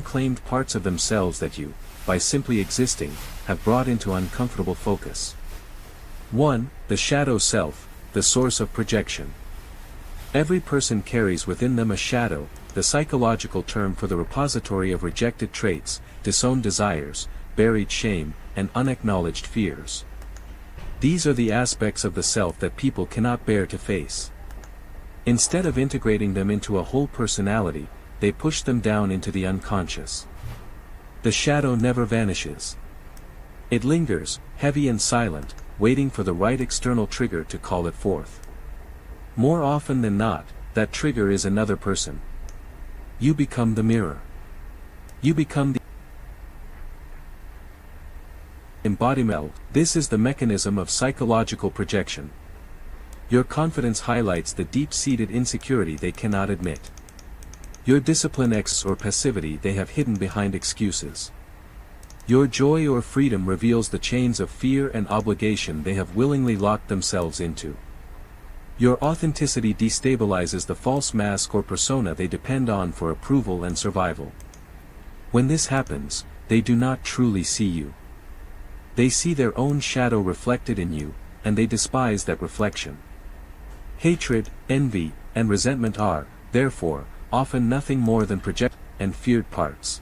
unclaimed parts of themselves that you, by simply existing, have brought into uncomfortable focus. 1. The shadow self, the source of projection. Every person carries within them a shadow, the psychological term for the repository of rejected traits, disowned desires, buried shame, and unacknowledged fears. These are the aspects of the self that people cannot bear to face. Instead of integrating them into a whole personality, they push them down into the unconscious. The shadow never vanishes. It lingers, heavy and silent, waiting for the right external trigger to call it forth. More often than not, that trigger is another person. You become the mirror. You become the embodiment. This is the mechanism of psychological projection. Your confidence highlights the deep-seated insecurity they cannot admit. Your discipline or passivity they have hidden behind excuses. Your joy or freedom reveals the chains of fear and obligation they have willingly locked themselves into. Your authenticity destabilizes the false mask or persona they depend on for approval and survival. When this happens, they do not truly see you. They see their own shadow reflected in you, and they despise that reflection. Hatred, envy, and resentment are, therefore, often nothing more than projected and feared parts.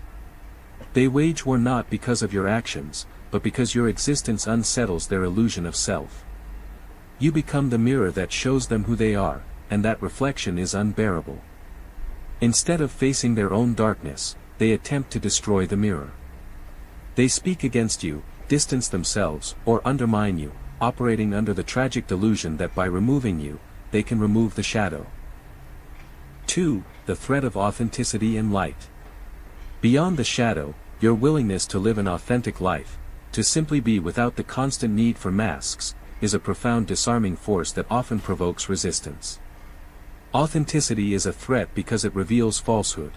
They wage war not because of your actions, but because your existence unsettles their illusion of self. You become the mirror that shows them who they are, and that reflection is unbearable. Instead of facing their own darkness, they attempt to destroy the mirror. They speak against you, distance themselves, or undermine you, operating under the tragic delusion that by removing you, they can remove the shadow. 2. The threat of authenticity and light. Beyond the shadow, your willingness to live an authentic life, to simply be without the constant need for masks, is a profound disarming force that often provokes resistance. Authenticity is a threat because it reveals falsehood.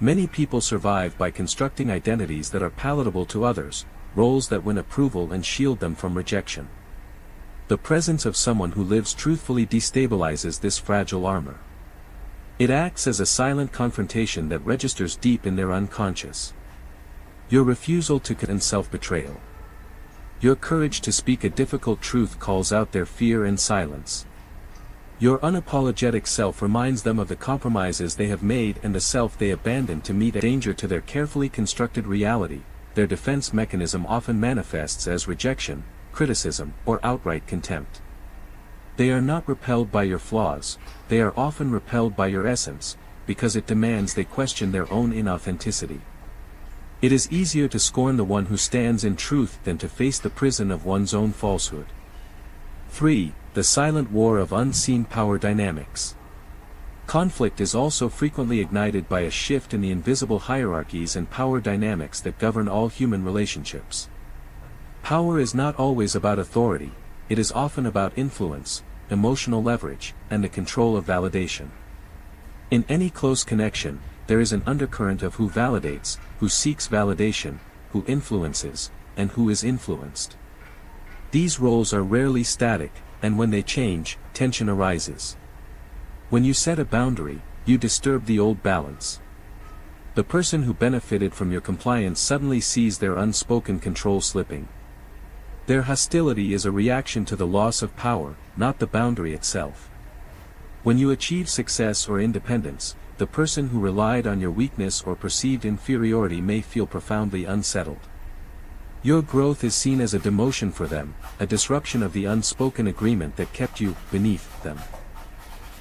Many people survive by constructing identities that are palatable to others, roles that win approval and shield them from rejection. The presence of someone who lives truthfully destabilizes this fragile armor. It acts as a silent confrontation that registers deep in their unconscious. Your refusal to and self-betrayal. Your courage to speak a difficult truth calls out their fear and silence. Your unapologetic self reminds them of the compromises they have made and the self they abandoned to meet a danger to their carefully constructed reality. Their defense mechanism often manifests as rejection, criticism, or outright contempt. They are not repelled by your flaws, they are often repelled by your essence, because it demands they question their own inauthenticity. It is easier to scorn the one who stands in truth than to face the prison of one's own falsehood. 3. The silent war of unseen power dynamics. Conflict is also frequently ignited by a shift in the invisible hierarchies and power dynamics that govern all human relationships. Power is not always about authority, it is often about influence, emotional leverage, and the control of validation. In any close connection, there is an undercurrent of who validates, who seeks validation, who influences, and who is influenced. These roles are rarely static, and when they change, tension arises. When you set a boundary, you disturb the old balance. The person who benefited from your compliance suddenly sees their unspoken control slipping. Their hostility is a reaction to the loss of power, not the boundary itself. When you achieve success or independence, the person who relied on your weakness or perceived inferiority may feel profoundly unsettled. Your growth is seen as a demotion for them, a disruption of the unspoken agreement that kept you beneath them.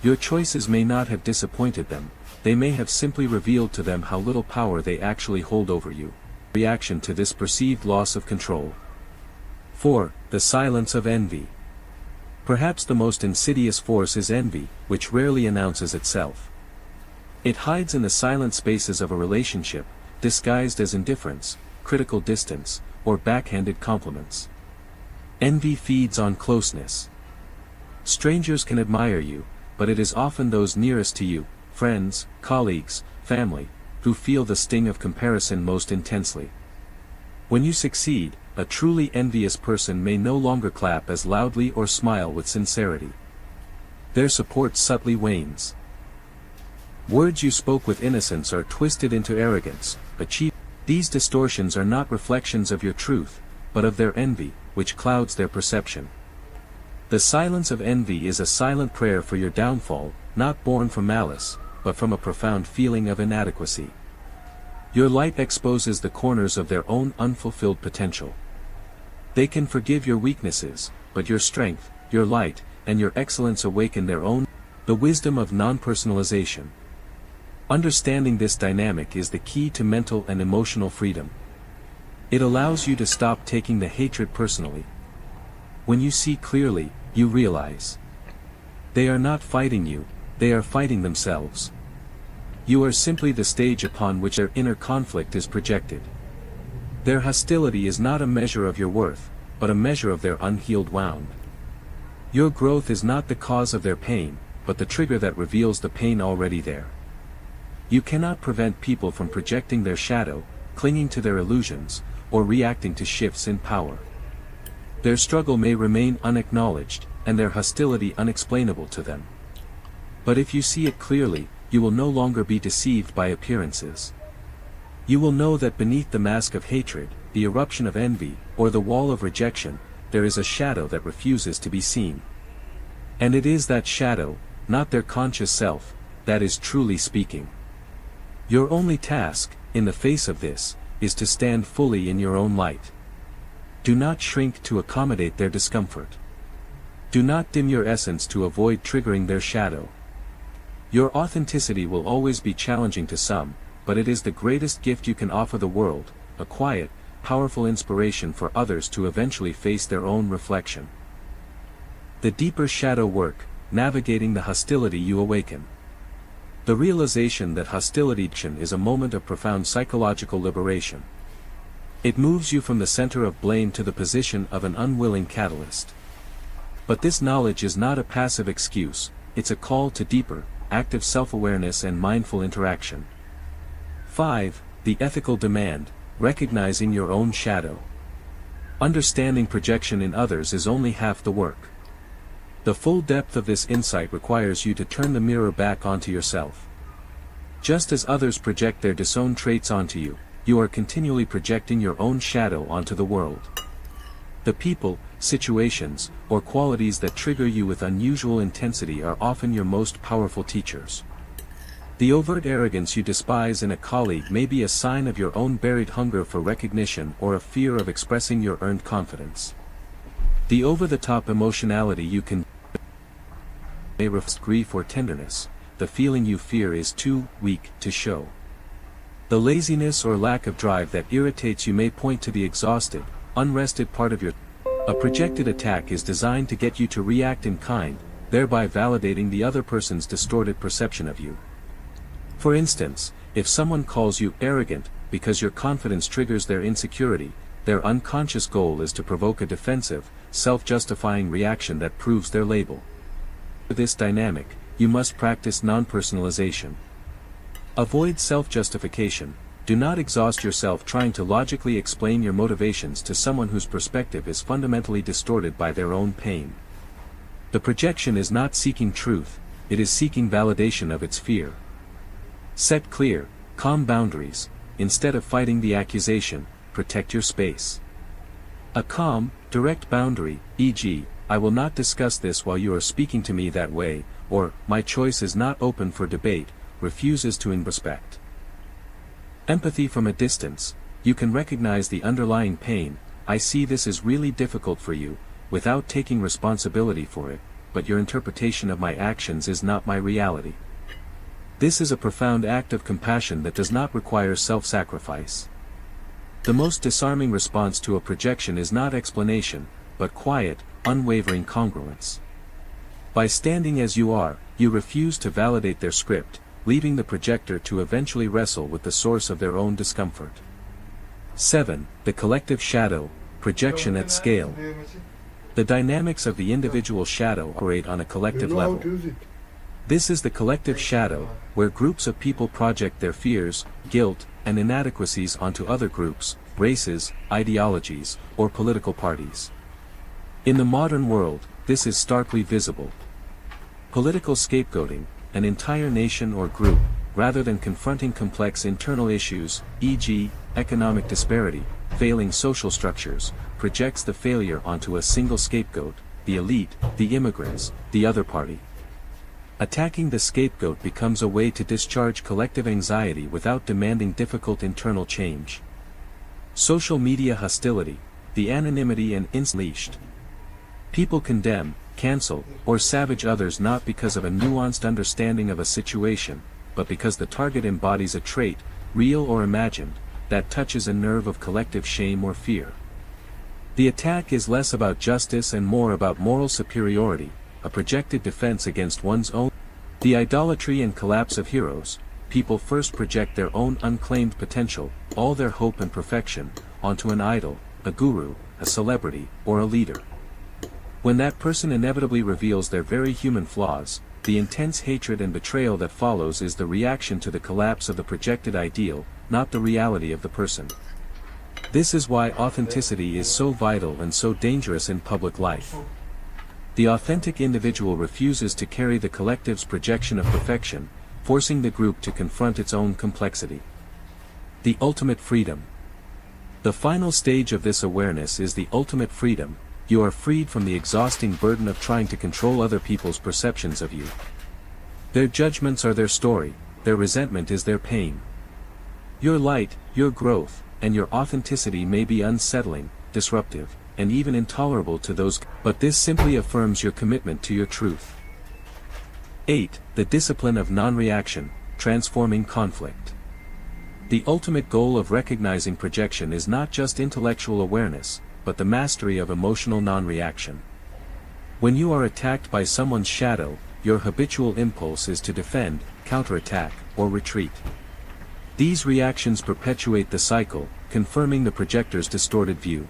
Your choices may not have disappointed them, they may have simply revealed to them how little power they actually hold over you. Reaction to this perceived loss of control. 4. The silence of envy. Perhaps the most insidious force is envy, which rarely announces itself. It hides in the silent spaces of a relationship, disguised as indifference, critical distance, or backhanded compliments. Envy feeds on closeness. Strangers can admire you, but it is often those nearest to you, friends, colleagues, family, who feel the sting of comparison most intensely. When you succeed, a truly envious person may no longer clap as loudly or smile with sincerity. Their support subtly wanes. Words you spoke with innocence are twisted into arrogance, These distortions are not reflections of your truth, but of their envy, which clouds their perception. The silence of envy is a silent prayer for your downfall, not born from malice, but from a profound feeling of inadequacy. Your light exposes the corners of their own unfulfilled potential. They can forgive your weaknesses, but your strength, your light, and your excellence awaken their own. The wisdom of non-personalization. Understanding this dynamic is the key to mental and emotional freedom. It allows you to stop taking the hatred personally. When you see clearly, you realize they are not fighting you, they are fighting themselves. You are simply the stage upon which their inner conflict is projected. Their hostility is not a measure of your worth, but a measure of their unhealed wound. Your growth is not the cause of their pain, but the trigger that reveals the pain already there. You cannot prevent people from projecting their shadow, clinging to their illusions, or reacting to shifts in power. Their struggle may remain unacknowledged, and their hostility unexplainable to them. But if you see it clearly, you will no longer be deceived by appearances. You will know that beneath the mask of hatred, the eruption of envy, or the wall of rejection, there is a shadow that refuses to be seen. And it is that shadow, not their conscious self, that is truly speaking. Your only task, in the face of this, is to stand fully in your own light. Do not shrink to accommodate their discomfort. Do not dim your essence to avoid triggering their shadow. Your authenticity will always be challenging to some, but it is the greatest gift you can offer the world, a quiet, powerful inspiration for others to eventually face their own reflection. The deeper shadow work, navigating the hostility you awaken. The realization that hostility is a moment of profound psychological liberation. It moves you from the center of blame to the position of an unwilling catalyst. But this knowledge is not a passive excuse, it's a call to deeper, active self-awareness and mindful interaction. 5. The ethical demand, recognizing your own shadow. Understanding projection in others is only half the work. The full depth of this insight requires you to turn the mirror back onto yourself. Just as others project their disowned traits onto you, you are continually projecting your own shadow onto the world. The people, situations, or qualities that trigger you with unusual intensity are often your most powerful teachers. The overt arrogance you despise in a colleague may be a sign of your own buried hunger for recognition or a fear of expressing your earned confidence. The over-the-top emotionality you can may reflect grief or tenderness, the feeling you fear is too weak to show. The laziness or lack of drive that irritates you may point to the exhausted, unrested part of your. A projected attack is designed to get you to react in kind, thereby validating the other person's distorted perception of you. For instance, if someone calls you arrogant because your confidence triggers their insecurity, their unconscious goal is to provoke a defensive, self-justifying reaction that proves their label. For this dynamic, you must practice non-personalization. Avoid self-justification. Do not exhaust yourself trying to logically explain your motivations to someone whose perspective is fundamentally distorted by their own pain. The projection is not seeking truth, it is seeking validation of its fear. Set clear, calm boundaries. Instead of fighting the accusation, protect your space. A calm, direct boundary, e.g., I will not discuss this while you are speaking to me that way, or, my choice is not open for debate, refuses to respect. Empathy from a distance. You can recognize the underlying pain. I see this is really difficult for you, without taking responsibility for it, but your interpretation of my actions is not my reality. This is a profound act of compassion that does not require self-sacrifice. The most disarming response to a projection is not explanation, but quiet, unwavering congruence. By standing as you are, you refuse to validate their script, leaving the projector to eventually wrestle with the source of their own discomfort. 7. The collective shadow, projection at scale. The dynamics of the individual shadow operate on a collective level. This is the collective shadow, where groups of people project their fears, guilt, and inadequacies onto other groups, races, ideologies, or political parties. In the modern world, this is starkly visible. Political scapegoating, an entire nation or group, rather than confronting complex internal issues, e.g., economic disparity, failing social structures, projects the failure onto a single scapegoat, the elite, the immigrants, the other party. Attacking the scapegoat becomes a way to discharge collective anxiety without demanding difficult internal change. Social media hostility, the anonymity and unleashed. People condemn, cancel, or savage others not because of a nuanced understanding of a situation, but because the target embodies a trait, real or imagined, that touches a nerve of collective shame or fear. The attack is less about justice and more about moral superiority, a projected defense against one's own. The idolatry and collapse of heroes. People first project their own unclaimed potential, all their hope and perfection, onto an idol, a guru, a celebrity, or a leader. When that person inevitably reveals their very human flaws, the intense hatred and betrayal that follows is the reaction to the collapse of the projected ideal, not the reality of the person. This is why authenticity is so vital and so dangerous in public life. The authentic individual refuses to carry the collective's projection of perfection, forcing the group to confront its own complexity. The ultimate freedom. The final stage of this awareness is the ultimate freedom. You are freed from the exhausting burden of trying to control other people's perceptions of you. Their judgments are their story, their resentment is their pain. Your light, your growth, and your authenticity may be unsettling, disruptive, and even intolerable to those, but this simply affirms your commitment to your truth. 8. The discipline of non-reaction, transforming conflict. The ultimate goal of recognizing projection is not just intellectual awareness, but the mastery of emotional non-reaction. When you are attacked by someone's shadow, your habitual impulse is to defend, counterattack, or retreat. These reactions perpetuate the cycle, confirming the projector's distorted view.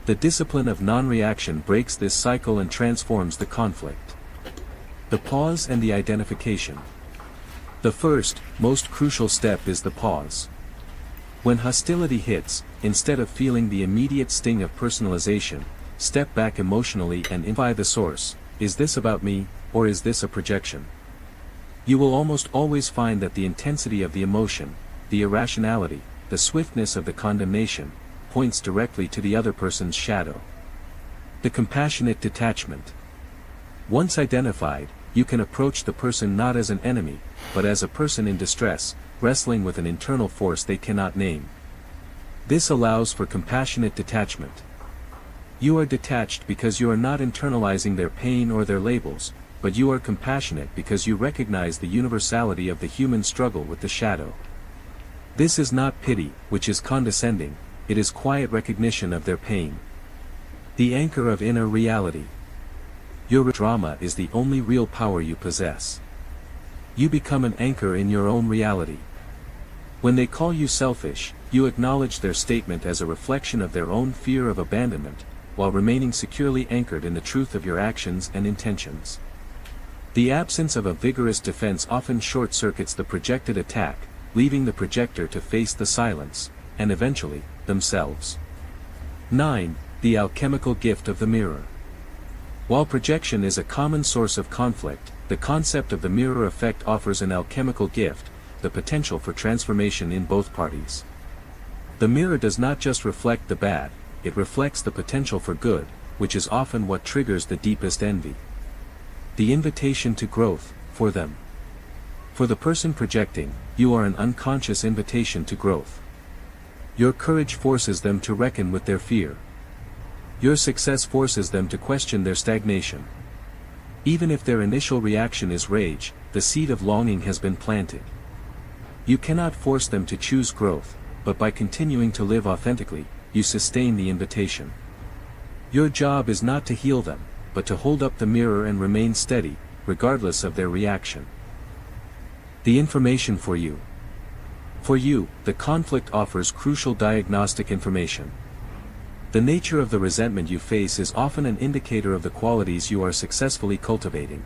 The discipline of non-reaction breaks this cycle and transforms the conflict. The pause and the identification. The first, most crucial step is the pause. When hostility hits, instead of feeling the immediate sting of personalization, step back emotionally and identify the source. Is this about me, or is this a projection? You will almost always find that the intensity of the emotion, the irrationality, the swiftness of the condemnation, points directly to the other person's shadow. The compassionate detachment. Once identified, you can approach the person not as an enemy, but as a person in distress, wrestling with an internal force they cannot name. This allows for compassionate detachment. You are detached because you are not internalizing their pain or their labels, but you are compassionate because you recognize the universality of the human struggle with the shadow. This is not pity, which is condescending, it is quiet recognition of their pain. The anchor of inner reality. Your drama is the only real power you possess. You become an anchor in your own reality. When they call you selfish, you acknowledge their statement as a reflection of their own fear of abandonment, while remaining securely anchored in the truth of your actions and intentions. The absence of a vigorous defense often short-circuits the projected attack, leaving the projector to face the silence, and eventually, themselves. 9. The alchemical gift of the mirror. While projection is a common source of conflict, the concept of the mirror effect offers an alchemical gift, the potential for transformation in both parties. The mirror does not just reflect the bad, it reflects the potential for good, which is often what triggers the deepest envy. The invitation to growth, for them. For the person projecting, you are an unconscious invitation to growth. Your courage forces them to reckon with their fear. Your success forces them to question their stagnation. Even if their initial reaction is rage, the seed of longing has been planted. You cannot force them to choose growth, but by continuing to live authentically, you sustain the invitation. Your job is not to heal them, but to hold up the mirror and remain steady, regardless of their reaction. The information for you. For you, the conflict offers crucial diagnostic information. The nature of the resentment you face is often an indicator of the qualities you are successfully cultivating.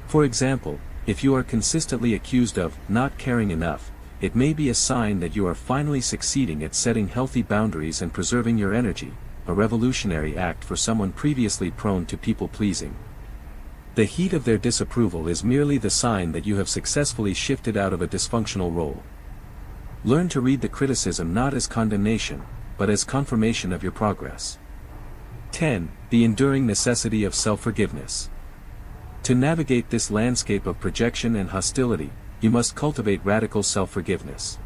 For example, if you are consistently accused of not caring enough, it may be a sign that you are finally succeeding at setting healthy boundaries and preserving your energy, a revolutionary act for someone previously prone to people-pleasing. The heat of their disapproval is merely the sign that you have successfully shifted out of a dysfunctional role. Learn to read the criticism not as condemnation, but as confirmation of your progress. 10. The enduring necessity of self-forgiveness. To navigate this landscape of projection and hostility, you must cultivate radical self-forgiveness.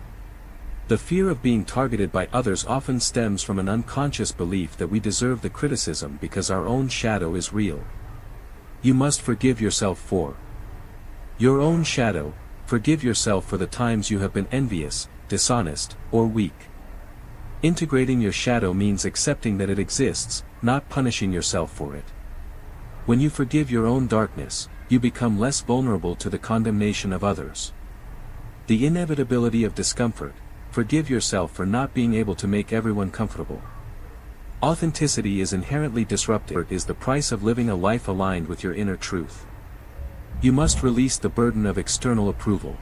The fear of being targeted by others often stems from an unconscious belief that we deserve the criticism because our own shadow is real. You must forgive yourself for your own shadow. Forgive yourself for the times you have been envious, dishonest, or weak. Integrating your shadow means accepting that it exists, not punishing yourself for it. When you forgive your own darkness, you become less vulnerable to the condemnation of others. The inevitability of discomfort. Forgive yourself for not being able to make everyone comfortable. Authenticity is inherently disruptive. It is the price of living a life aligned with your inner truth. You must release the burden of external approval.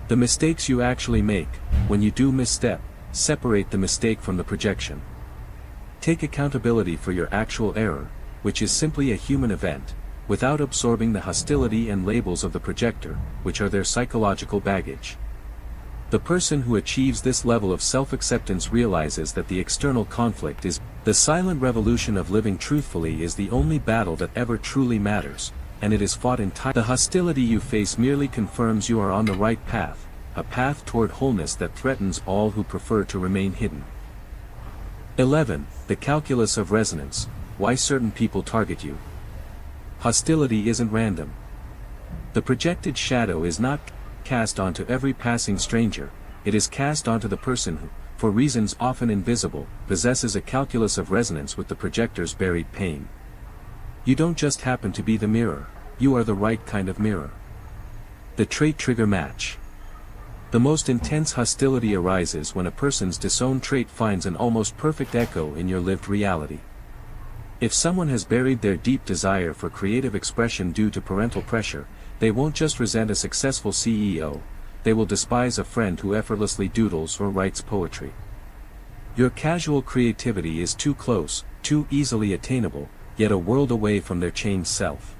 The mistakes you actually make, when you do misstep, separate the mistake from the projection. Take accountability for your actual error, which is simply a human event, without absorbing the hostility and labels of the projector, which are their psychological baggage. The person who achieves this level of self-acceptance realizes that the external conflict is the silent revolution of living truthfully is the only battle that ever truly matters, and it is fought entirely. The hostility you face merely confirms you are on the right path, a path toward wholeness that threatens all who prefer to remain hidden. 11. The calculus of resonance. Why certain people target you. Hostility isn't random. The projected shadow is not cast onto every passing stranger, it is cast onto the person who, for reasons often invisible, possesses a calculus of resonance with the projector's buried pain. You don't just happen to be the mirror, you are the right kind of mirror. The trait trigger match. The most intense hostility arises when a person's disowned trait finds an almost perfect echo in your lived reality. If someone has buried their deep desire for creative expression due to parental pressure, they won't just resent a successful CEO, they will despise a friend who effortlessly doodles or writes poetry. Your casual creativity is too close, too easily attainable, yet a world away from their changed self.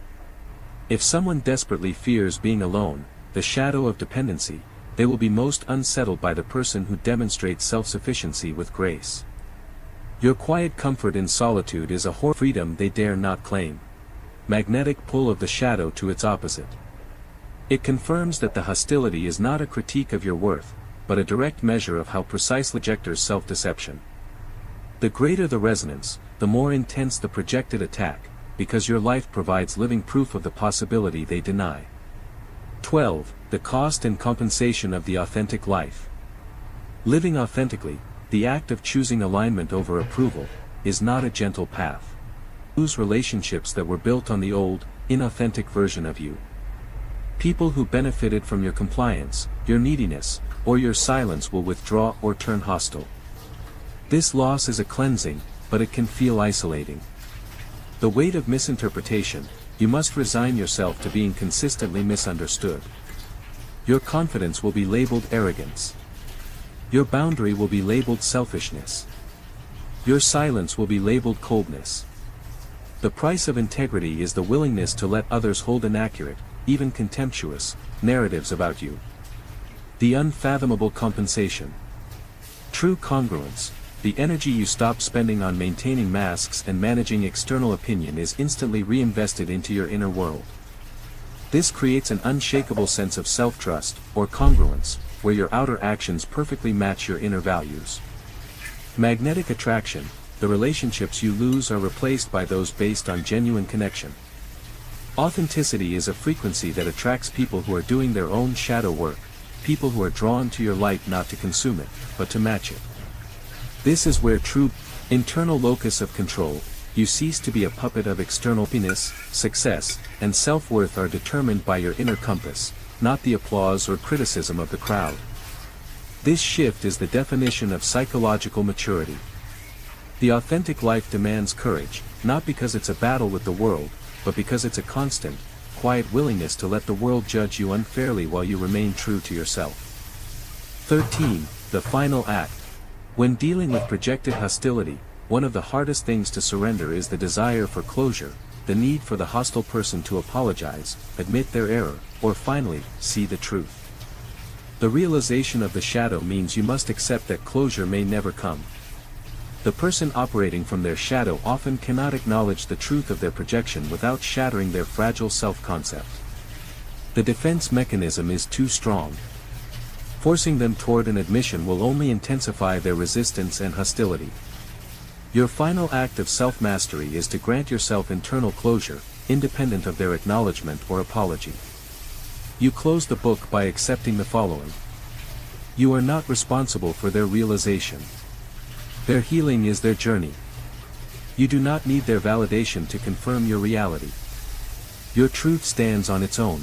If someone desperately fears being alone, the shadow of dependency, they will be most unsettled by the person who demonstrates self-sufficiency with grace. Your quiet comfort in solitude is a freedom they dare not claim. Magnetic pull of the shadow to its opposite. It confirms that the hostility is not a critique of your worth, but a direct measure of how precisely projectors self-deception. The greater the resonance, the more intense the projected attack, because your life provides living proof of the possibility they deny. 12. The cost and compensation of the authentic life. Living authentically, the act of choosing alignment over approval, is not a gentle path. Lose relationships that were built on the old, inauthentic version of you. People who benefited from your compliance, your neediness, or your silence will withdraw or turn hostile. This loss is a cleansing, but it can feel isolating. The weight of misinterpretation, you must resign yourself to being consistently misunderstood. Your confidence will be labeled arrogance. Your boundary will be labeled selfishness. Your silence will be labeled coldness. The price of integrity is the willingness to let others hold inaccurate, even contemptuous, narratives about you. The unfathomable compensation. True congruence, the energy you stop spending on maintaining masks and managing external opinion is instantly reinvested into your inner world. This creates an unshakable sense of self-trust, or congruence, where your outer actions perfectly match your inner values. Magnetic attraction, the relationships you lose are replaced by those based on genuine connection. Authenticity is a frequency that attracts people who are doing their own shadow work, people who are drawn to your light not to consume it, but to match it. This is where true, internal locus of control, you cease to be a puppet of external happiness, success, and self-worth are determined by your inner compass, not the applause or criticism of the crowd. This shift is the definition of psychological maturity. The authentic life demands courage, not because it's a battle with the world, but because it's a constant, quiet willingness to let the world judge you unfairly while you remain true to yourself. 13. The final act. When dealing with projected hostility, one of the hardest things to surrender is the desire for closure, the need for the hostile person to apologize, admit their error, or finally, see the truth. The realization of the shadow means you must accept that closure may never come. The person operating from their shadow often cannot acknowledge the truth of their projection without shattering their fragile self-concept. The defense mechanism is too strong. Forcing them toward an admission will only intensify their resistance and hostility. Your final act of self-mastery is to grant yourself internal closure, independent of their acknowledgement or apology. You close the book by accepting the following. You are not responsible for their realization. Their healing is their journey. You do not need their validation to confirm your reality. Your truth stands on its own.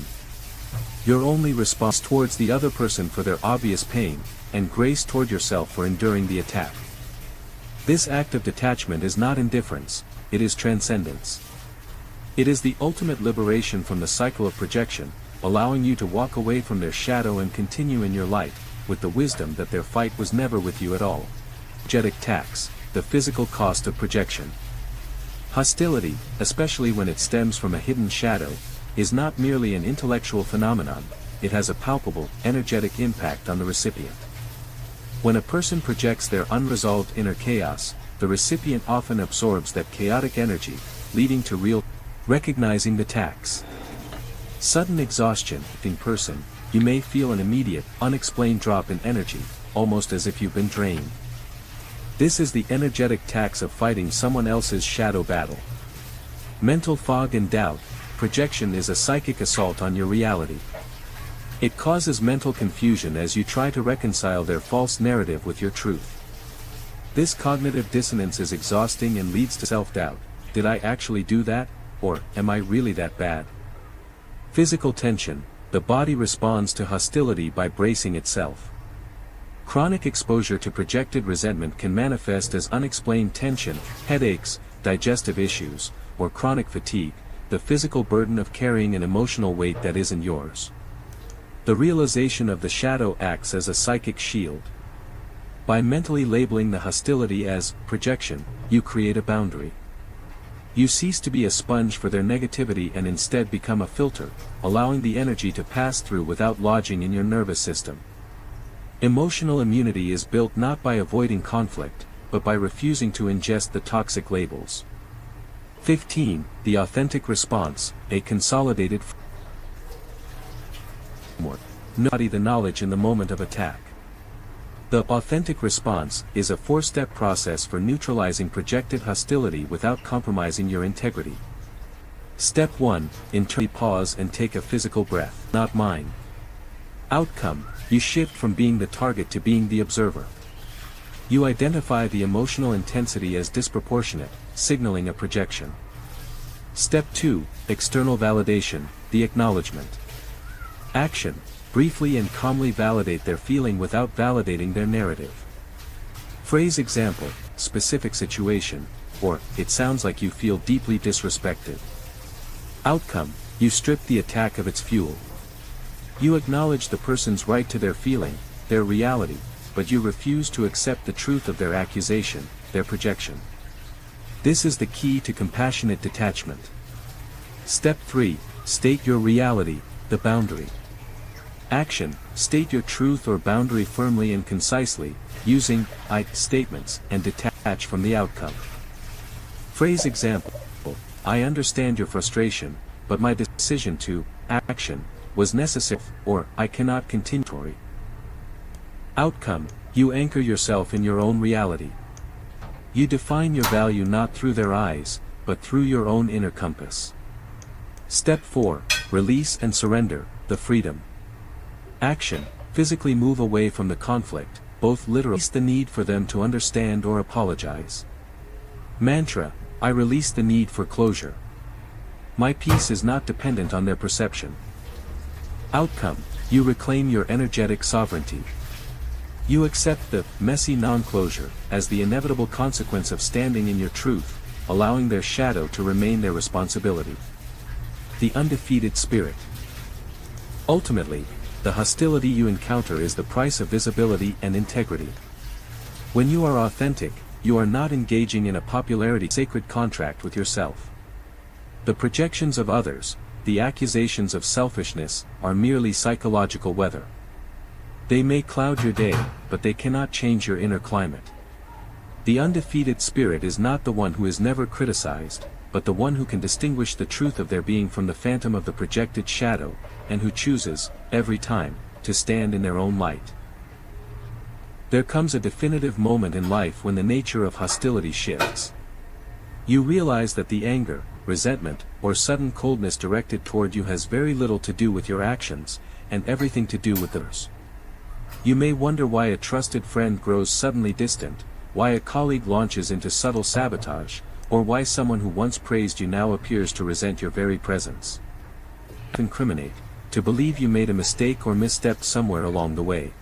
Your only response towards the other person for their obvious pain, and grace toward yourself for enduring the attack. This act of detachment is not indifference, it is transcendence. It is the ultimate liberation from the cycle of projection, allowing you to walk away from their shadow and continue in your light, with the wisdom that their fight was never with you at all. Energetic tax, the physical cost of projection. Hostility, especially when it stems from a hidden shadow, is not merely an intellectual phenomenon, it has a palpable, energetic impact on the recipient. When a person projects their unresolved inner chaos, the recipient often absorbs that chaotic energy, leading to real recognizing the tax. Sudden exhaustion. In person, you may feel an immediate, unexplained drop in energy, almost as if you've been drained. This is the energetic tax of fighting someone else's shadow battle. Mental fog and doubt. Projection is a psychic assault on your reality. It causes mental confusion as you try to reconcile their false narrative with your truth. This cognitive dissonance is exhausting and leads to self-doubt. Did I actually do that? Or, am I really that bad? Physical tension. The body responds to hostility by bracing itself. Chronic exposure to projected resentment can manifest as unexplained tension, headaches, digestive issues, or chronic fatigue, the physical burden of carrying an emotional weight that isn't yours. The realization of the shadow acts as a psychic shield. By mentally labeling the hostility as projection, you create a boundary. You cease to be a sponge for their negativity and instead become a filter, allowing the energy to pass through without lodging in your nervous system. Emotional immunity is built not by avoiding conflict, but by refusing to ingest the toxic labels. 15. The authentic response, a consolidated framework. Embody the knowledge in the moment of attack. The authentic response is a four-step process for neutralizing projected hostility without compromising your integrity. Step 1. Internally pause and take a physical breath. Not mine. Outcome. You shift from being the target to being the observer. You identify the emotional intensity as disproportionate, signaling a projection. Step 2. External validation, the acknowledgement. Action. Briefly and calmly validate their feeling without validating their narrative. Phrase example, specific situation, or, it sounds like you feel deeply disrespected. Outcome. You strip the attack of its fuel. You acknowledge the person's right to their feeling, their reality, but you refuse to accept the truth of their accusation, their projection. This is the key to compassionate detachment. Step 3. State your reality, the boundary. Action. State your truth or boundary firmly and concisely, using I statements, and detach from the outcome. Phrase example. I understand your frustration, but my decision to action was necessary, or I cannot continue. Outcome. You anchor yourself in your own reality. You define your value not through their eyes, but through your own inner compass. Step 4. Release and surrender, the freedom. Action. Physically move away from the conflict, both literally release the need for them to understand or apologize. Mantra. I release the need for closure. My peace is not dependent on their perception. Outcome. You reclaim your energetic sovereignty. You accept the messy non-closure as the inevitable consequence of standing in your truth, allowing their shadow to remain their responsibility. The undefeated spirit. Ultimately, the hostility you encounter is the price of visibility and integrity. When you are authentic, you are not engaging in a popularity sacred contract with yourself. The projections of others, the accusations of selfishness, are merely psychological weather. They may cloud your day, but they cannot change your inner climate. The undefeated spirit is not the one who is never criticized, but the one who can distinguish the truth of their being from the phantom of the projected shadow, and who chooses, every time, to stand in their own light. There comes a definitive moment in life when the nature of hostility shifts. You realize that the anger, resentment, or sudden coldness directed toward you has very little to do with your actions, and everything to do with others. You may wonder why a trusted friend grows suddenly distant, why a colleague launches into subtle sabotage, or why someone who once praised you now appears to resent your very presence. Incriminate, to believe you made a mistake or misstepped somewhere along the way.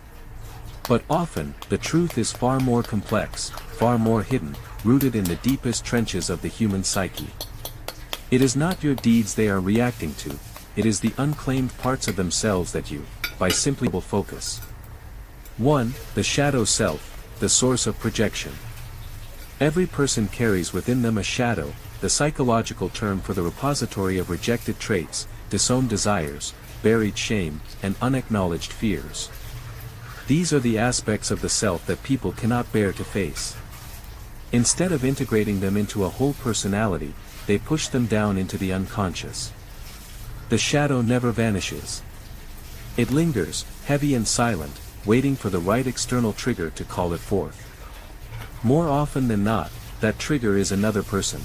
But often, the truth is far more complex, far more hidden, rooted in the deepest trenches of the human psyche. It is not your deeds they are reacting to, it is the unclaimed parts of themselves that you, by simply focus. 1. The shadow self, the source of projection. Every person carries within them a shadow, the psychological term for the repository of rejected traits, disowned desires, buried shame, and unacknowledged fears. These are the aspects of the self that people cannot bear to face. Instead of integrating them into a whole personality, they push them down into the unconscious. The shadow never vanishes. It lingers, heavy and silent, waiting for the right external trigger to call it forth. More often than not, that trigger is another person.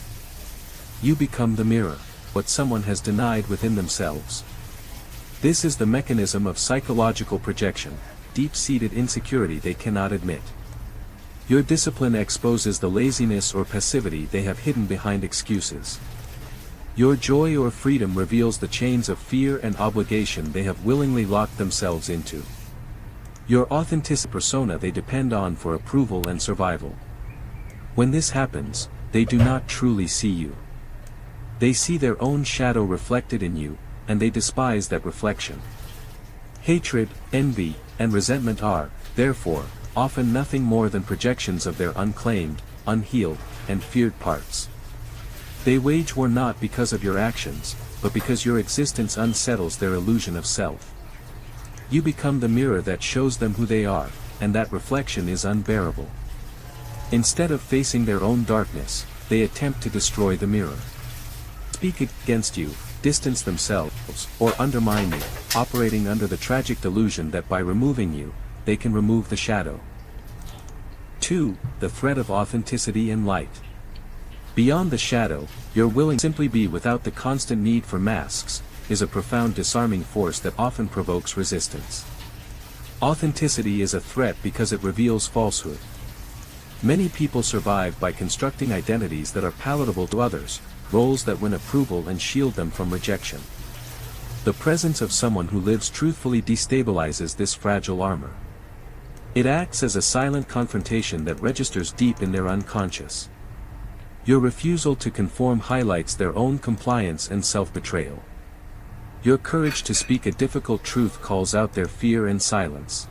You become the mirror, what someone has denied within themselves. This is the mechanism of psychological projection, deep-seated insecurity they cannot admit. Your discipline exposes the laziness or passivity they have hidden behind excuses. Your joy or freedom reveals the chains of fear and obligation they have willingly locked themselves into. Your authentic persona they depend on for approval and survival. When this happens, they do not truly see you. They see their own shadow reflected in you, and they despise that reflection. Hatred, envy, and resentment are, therefore, often nothing more than projections of their unclaimed, unhealed, and feared parts. They wage war not because of your actions, but because your existence unsettles their illusion of self. You become the mirror that shows them who they are, and that reflection is unbearable. Instead of facing their own darkness, they attempt to destroy the mirror. Speak against you, distance themselves, or undermine you, operating under the tragic delusion that by removing you, they can remove the shadow. 2. The threat of authenticity and light. Beyond the shadow, your willing to simply be without the constant need for masks, is a profound disarming force that often provokes resistance. Authenticity is a threat because it reveals falsehood. Many people survive by constructing identities that are palatable to others, roles that win approval and shield them from rejection. The presence of someone who lives truthfully destabilizes this fragile armor. It acts as a silent confrontation that registers deep in their unconscious. Your refusal to conform highlights their own compliance and self-betrayal. Your courage to speak a difficult truth calls out their fear and silence.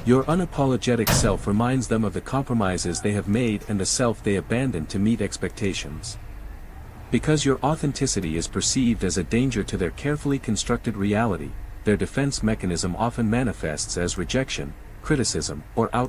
Your unapologetic self reminds them of the compromises they have made and the self they abandoned to meet expectations. Because your authenticity is perceived as a danger to their carefully constructed reality, their defense mechanism often manifests as rejection, criticism, or outrage.